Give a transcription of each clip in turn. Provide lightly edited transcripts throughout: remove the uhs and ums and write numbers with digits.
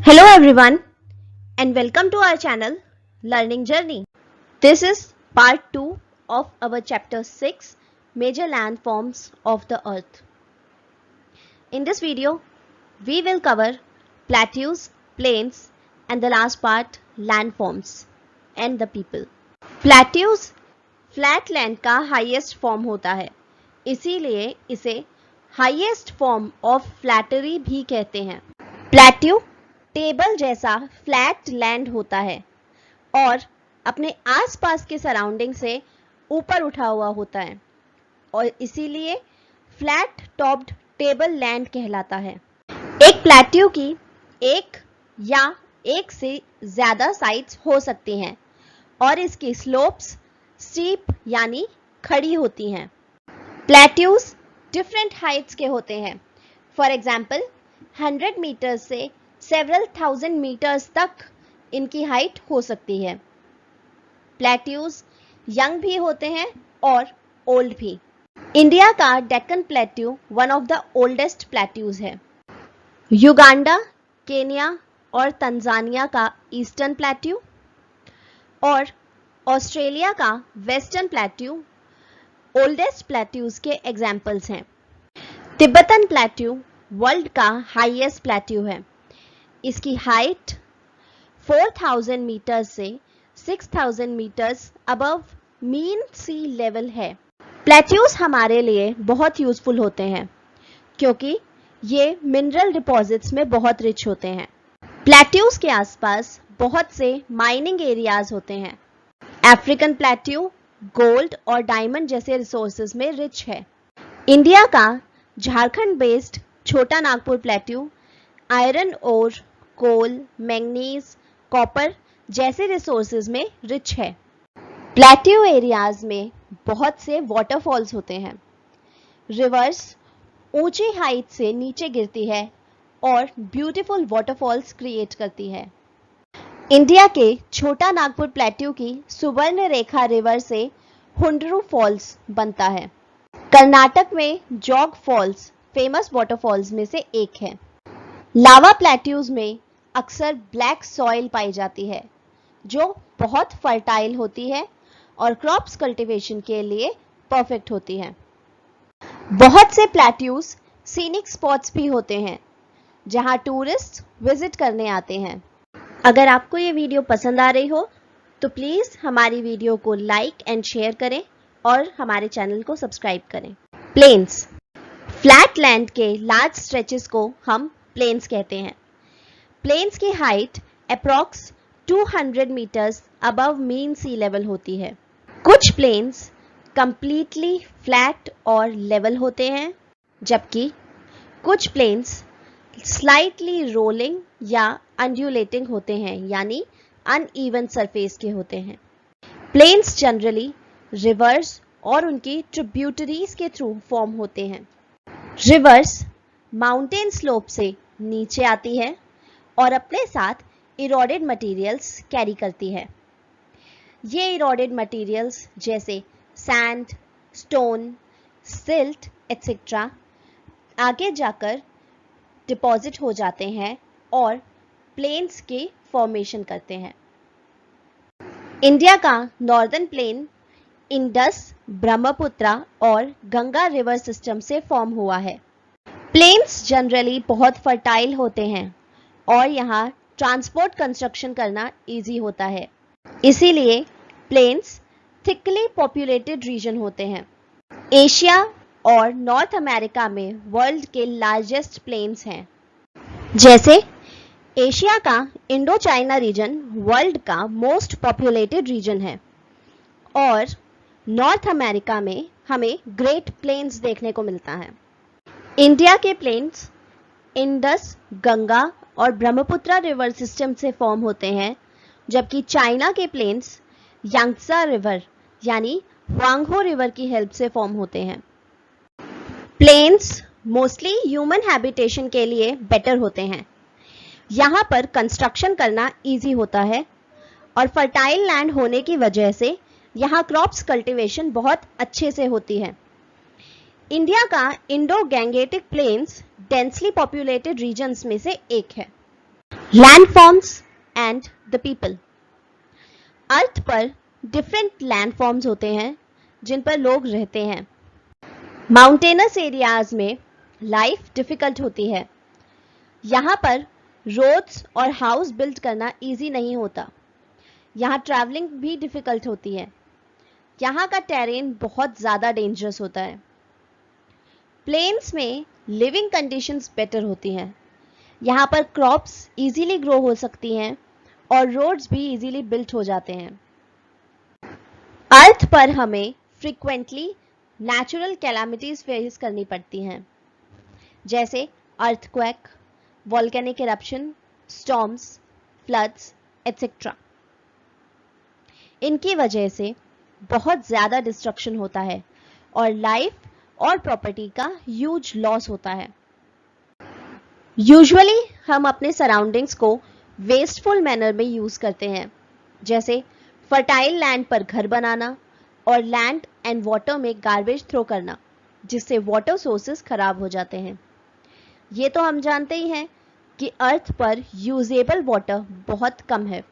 Hello everyone and welcome to our channel Learning Journey. This is part 2 of our chapter 6 Major Landforms of the Earth. In this video we will cover plateaus, plains and the last part landforms and the people. Plateaus flat land का highest form होता है, इसीलिए इसे highest form of flattery भी कहते हैं. Plateau table जैसा flat land होता है और अपने आसपास के सराउंडिंग से ऊपर उठा हुआ होता है और इसीलिए फ्लैट टॉप्ड टेबल लैंड कहलाता है. एक प्लेट्यू की एक या एक से ज्यादा साइड्स हो सकती हैं और इसकी स्लोप्स स्टीप यानी खड़ी होती हैं. प्लेट्यूज डिफरेंट हाइट्स के होते हैं. फॉर एग्जाम्पल 100 मीटर से सेवरल थाउजेंड मीटर्स तक इनकी हाइट हो सकती है. प्लेट्यूज यंग भी होते हैं और ओल्ड भी. इंडिया का Deccan plateau one of the oldest plateaus है. युगांडा, केनिया और तंजानिया का ईस्टर्न प्लेट्यू और ऑस्ट्रेलिया का वेस्टर्न प्लेट्यू ओल्डेस्ट प्लेट्यूज के एग्जाम्पल्स हैं. तिब्बतन प्लेट्यू वर्ल्ड का हाईएस्ट प्लेट्यू है. इसकी हाइट 4000 मीटर से 6000 metres above mean sea level है. प्लेट्यूज हमारे लिए बहुत यूजफुल होते हैं क्योंकि ये मिनरल डिपॉजिट्स में बहुत रिच होते हैं. प्लेट्यूज के आसपास बहुत से माइनिंग एरियाज होते हैं. अफ्रीकन प्लेट्यू गोल्ड और डायमंड जैसे रिसोर्सेज में रिच है. इंडिया का झारखंड बेस्ड छोटा नागपुर प्लेट्यू आयरन ओर, कोल, मैंगनीज, कॉपर जैसे रिसोर्सेज में रिच है. प्लेट्यू एरियाज में बहुत से वाटरफॉल्स होते हैं. रिवर्स ऊंची हाइट से नीचे गिरती है और ब्यूटीफुल वाटरफॉल्स क्रिएट करती है. इंडिया के छोटा नागपुर प्लेट्यू की सुवर्ण रेखा रिवर से हुंडरू फॉल्स बनता है. कर्नाटक में जॉग फॉल्स फेमस वाटरफॉल्स में से एक है. लावा प्लेट्यूज में अक्सर ब्लैक सॉइल पाई जाती है जो बहुत फर्टाइल होती है और क्रॉप्स कल्टीवेशन के लिए परफेक्ट होती है. बहुत से प्लेट्यूज सीनिक स्पॉट्स भी होते हैं जहां टूरिस्ट विजिट करने आते हैं. अगर आपको ये वीडियो पसंद आ रही हो तो प्लीज़ हमारी वीडियो को लाइक एंड शेयर करें और हमारे चैनल को सब्सक्राइब करें. प्लेन्स फ्लैट लैंड के लार्ज स्ट्रेचेस को हम प्लेन्स कहते हैं. प्लेन्स की height approx 200 metres above mean sea level होती है. कुछ प्लेन्स कंप्लीटली फ्लैट और लेवल होते हैं जबकि कुछ प्लेन्स स्लाइटली रोलिंग या अंडुलेटिंग होते हैं यानी अनइवन सरफेस के होते हैं. प्लेन्स जनरली रिवर्स और उनकी ट्रिब्यूटरीज के थ्रू फॉर्म होते हैं. रिवर्स माउंटेन स्लोप से नीचे आती है और अपने साथ इरोडेड मटेरियल्स कैरी करती है. ये इरोडेड मटेरियल्स जैसे सैंड, स्टोन, सिल्ट एक्सेट्रा आगे जाकर डिपॉजिट हो जाते हैं और प्लेन्स की फॉर्मेशन करते हैं. इंडिया का नॉर्दर्न प्लेन इंडस, ब्रह्मपुत्रा और गंगा रिवर सिस्टम से फॉर्म हुआ है. प्लेन्स जनरली बहुत फर्टाइल होते हैं और यहाँ ट्रांसपोर्ट कंस्ट्रक्शन करना इजी होता है. इसीलिए प्लेन्स थिकली पॉपुलेटेड रीजन होते हैं. एशिया और नॉर्थ अमेरिका में वर्ल्ड के लार्जेस्ट प्लेन्स हैं. जैसे एशिया का इंडो चाइना रीजन वर्ल्ड का मोस्ट पॉपुलेटेड रीजन है और नॉर्थ अमेरिका में हमें ग्रेट प्लेन्स देखने को मिलता है. इंडिया के प्लेन्स इंडस, गंगा और ब्रह्मपुत्रा रिवर सिस्टम से फॉर्म होते हैं जबकि चाइना के प्लेन्स यांगत्से रिवर यानी ह्वांगहो रिवर की हेल्प से फॉर्म होते हैं. प्लेन्स मोस्टली ह्यूमन हैबिटेशन के लिए बेटर होते हैं. यहाँ पर कंस्ट्रक्शन करना इजी होता है और फर्टाइल लैंड होने की वजह से यहाँ क्रॉप्स कल्टीवेशन बहुत अच्छे से होती है. इंडिया का Indo Gangetic plains densely populated regions में से एक है. Landforms and the people. Earth पर डिफरेंट लैंडफॉर्म्स होते हैं जिन पर लोग रहते हैं। माउंटेनस एरियाज में लाइफ डिफिकल्ट होती है। यहाँ पर रोड्स और हाउस बिल्ड करना इजी नहीं होता। यहाँ ट्रैवलिंग भी डिफिकल्ट होती है। यहाँ का टेरेन बहुत ज़्यादा डेंजरस होता है। प्लेन्स में लिविंग कंडीशंस बेटर होती हैं। यहाँ पर क्रॉप्स इजीली ग्रो हो सकती हैं और रोड्स भी इजीली बिल्ट हो जाते हैं। अर्थ पर हमें फ्रीक्वेंटली नेचुरल कैलामिटीज फेस करनी पड़ती हैं, जैसे earthquake, volcanic eruption, storms, floods etcetera. इनकी वजह से बहुत ज़्यादा डिस्ट्रक्शन होता है और लाइफ और प्रॉपर्टी का ह्यूज लॉस होता है। यूजुअली हम अपने सराउंडिंग्स को वेस्टफुल मैनर में यूज करते हैं, जैसे फर्टाइल लैंड पर घर बनाना और लैंड एंड वाटर में गार्बेज थ्रो करना, जिससे वाटर सोर्सेस खराब हो जाते हैं। ये तो हम जानते ही हैं कि अर्थ पर यूजेबल वाटर बहुत कम है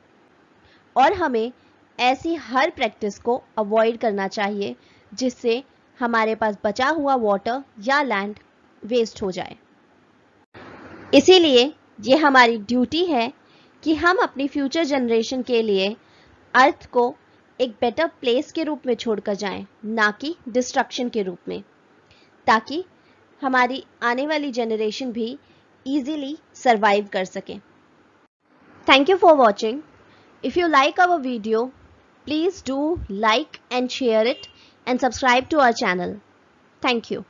और हमें ऐसी हर प्रैक्टिस को अवॉइड करना चाहिए जिससे हमारे पास बचा हुआ वाटर या लैंड वेस्ट हो जाए। इसीलिए ये हमारी ड्यूटी है कि हम अपनी फ्यूचर जनरेशन के लिए अर्थ को एक बेटर प्लेस के रूप में छोड़कर जाएं, ना कि डिस्ट्रक्शन के रूप में, ताकि हमारी आने वाली जनरेशन भी इजीली सरवाइव कर सके। Thank you for watching. If you like our video, please do like and share it and subscribe to our channel. Thank you.